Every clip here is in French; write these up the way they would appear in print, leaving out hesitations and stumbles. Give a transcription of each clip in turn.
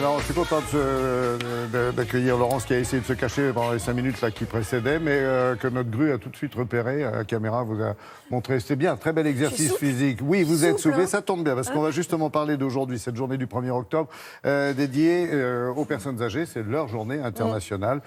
Non, je suis content d'accueillir Laurence qui a essayé de se cacher pendant les 5 minutes là, qui précédaient, mais que notre grue a tout de suite repéré. La caméra vous a montré. C'était bien, très bel exercice physique. Oui, vous êtes souple, ça tombe bien, parce qu'on va justement parler d'aujourd'hui, cette journée du 1er octobre, dédiée aux personnes âgées. C'est leur journée internationale.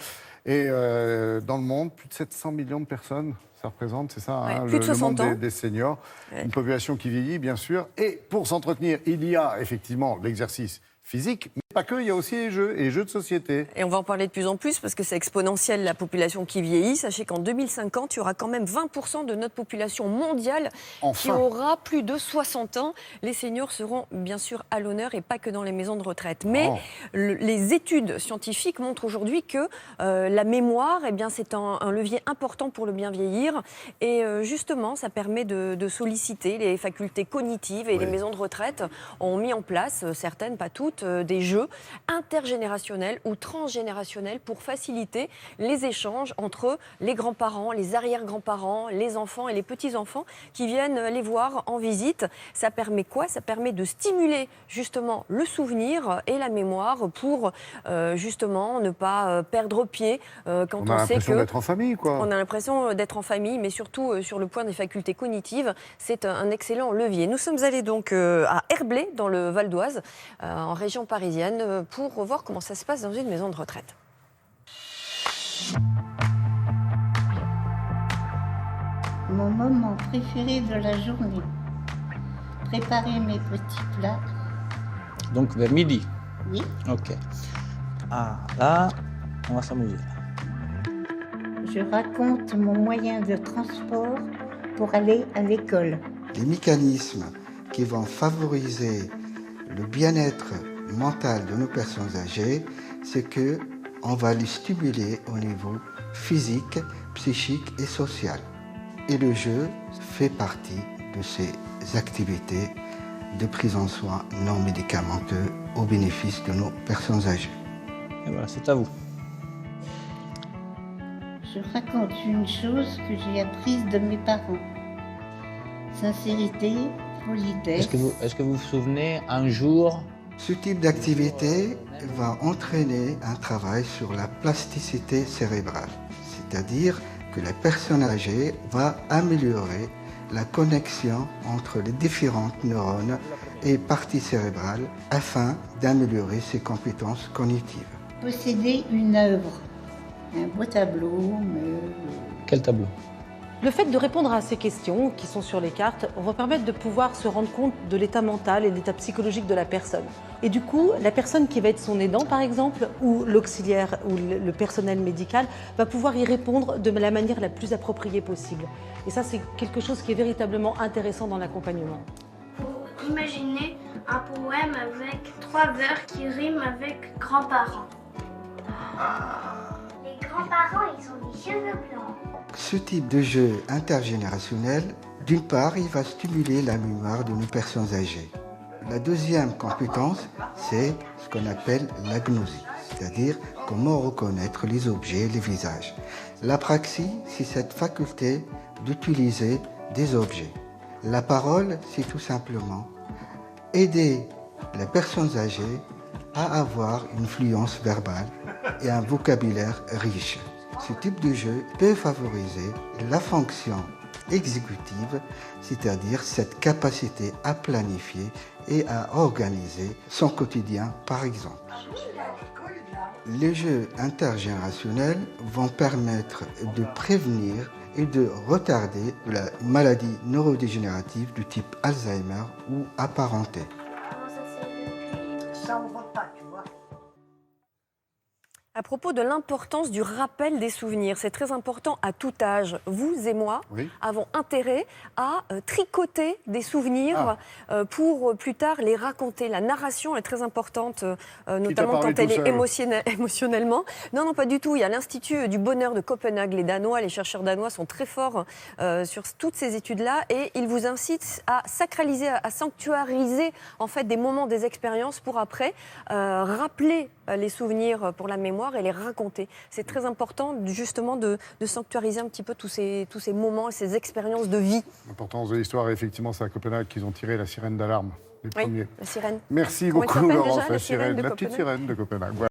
Et dans le monde, plus de 700 millions de personnes. Ça représente, c'est ça, hein, plus de 60 le monde ans. des seniors. Une population qui vieillit, bien sûr. Et pour s'entretenir, il y a effectivement l'exercice physique, mais pas que, il y a aussi les jeux de société. Et on va en parler de plus en plus parce que c'est exponentiel la population qui vieillit. Sachez qu'en 2050, il y aura quand même 20% de notre population mondiale qui aura plus de 60 ans. Les seniors seront bien sûr à l'honneur et pas que dans les maisons de retraite. Mais les études scientifiques montrent aujourd'hui que la mémoire, eh bien, c'est un levier important pour le bien vieillir. Et justement, ça permet de solliciter les facultés cognitives. Et les maisons de retraite ont mis en place, certaines, pas toutes, des jeux intergénérationnels ou transgénérationnels pour faciliter les échanges entre les grands-parents, les arrière-grands-parents, les enfants et les petits-enfants qui viennent les voir en visite. Ça permet quoi ? Ça permet de stimuler justement le souvenir et la mémoire pour justement ne pas perdre pied quand on sait que... On a l'impression d'être en famille, quoi. On a l'impression d'être en famille, mais surtout sur le point des facultés cognitives, c'est un excellent levier. Nous sommes allés donc à Herblay, dans le Val d'Oise, en région parisienne, pour voir comment ça se passe dans une maison de retraite. Mon moment préféré de la journée, préparer mes petits plats. Donc vers midi. Oui. Ok. Ah, là, on va s'amuser. Je raconte mon moyen de transport pour aller à l'école. Les mécanismes qui vont favoriser le bien-être mental de nos personnes âgées, c'est que on va les stimuler au niveau physique, psychique et social. Et le jeu fait partie de ces activités de prise en soin non médicamenteux au bénéfice de nos personnes âgées. Et voilà, c'est à vous. Je raconte une chose que j'ai apprise de mes parents. Sincérité, politesse. Est-ce que vous vous souvenez un jour? Ce type d'activité va entraîner un travail sur la plasticité cérébrale, c'est-à-dire que la personne âgée va améliorer la connexion entre les différentes neurones et parties cérébrales afin d'améliorer ses compétences cognitives. Posséder une œuvre, un beau tableau, Quel tableau? Le fait de répondre à ces questions qui sont sur les cartes va permettre de pouvoir se rendre compte de l'état mental et de l'état psychologique de la personne. Et du coup, la personne qui va être son aidant, par exemple, ou l'auxiliaire ou le personnel médical, va pouvoir y répondre de la manière la plus appropriée possible. Et ça, c'est quelque chose qui est véritablement intéressant dans l'accompagnement. Imaginez un poème avec 3 vers qui riment avec grands-parents. Les grands-parents, ils ont des cheveux blancs. Ce type de jeu intergénérationnel, d'une part, il va stimuler la mémoire de nos personnes âgées. La deuxième compétence, c'est ce qu'on appelle l'agnosie, c'est-à-dire comment reconnaître les objets, les visages. L'apraxie, c'est cette faculté d'utiliser des objets. La parole, c'est tout simplement aider les personnes âgées à avoir une fluence verbale et un vocabulaire riche. Ce type de jeu peut favoriser la fonction exécutive, c'est-à-dire cette capacité à planifier et à organiser son quotidien, par exemple. Les jeux intergénérationnels vont permettre de prévenir et de retarder la maladie neurodégénérative du type Alzheimer ou apparentée. Ça, on voit pas, tu vois. À propos de l'importance du rappel des souvenirs, c'est très important à tout âge. Vous et moi avons intérêt à tricoter des souvenirs pour plus tard les raconter. La narration est très importante, notamment quand elle est émotionnellement. Non, pas du tout. Il y a l'Institut du bonheur de Copenhague. Les Danois, les chercheurs danois sont très forts sur toutes ces études-là et ils vous incitent à sacraliser, à sanctuariser en fait des moments, des expériences pour après rappeler les souvenirs pour la mémoire mémoire et les raconter. C'est très important justement de sanctuariser un petit peu tous ces moments et ces expériences de vie. L'importance de l'histoire, effectivement, c'est à Copenhague qu'ils ont tiré la sirène d'alarme, les premiers. La sirène. Merci Comment beaucoup, elle s'appelle Laurence, déjà, la sirène, de la petite Copenhague sirène de Copenhague. Voilà.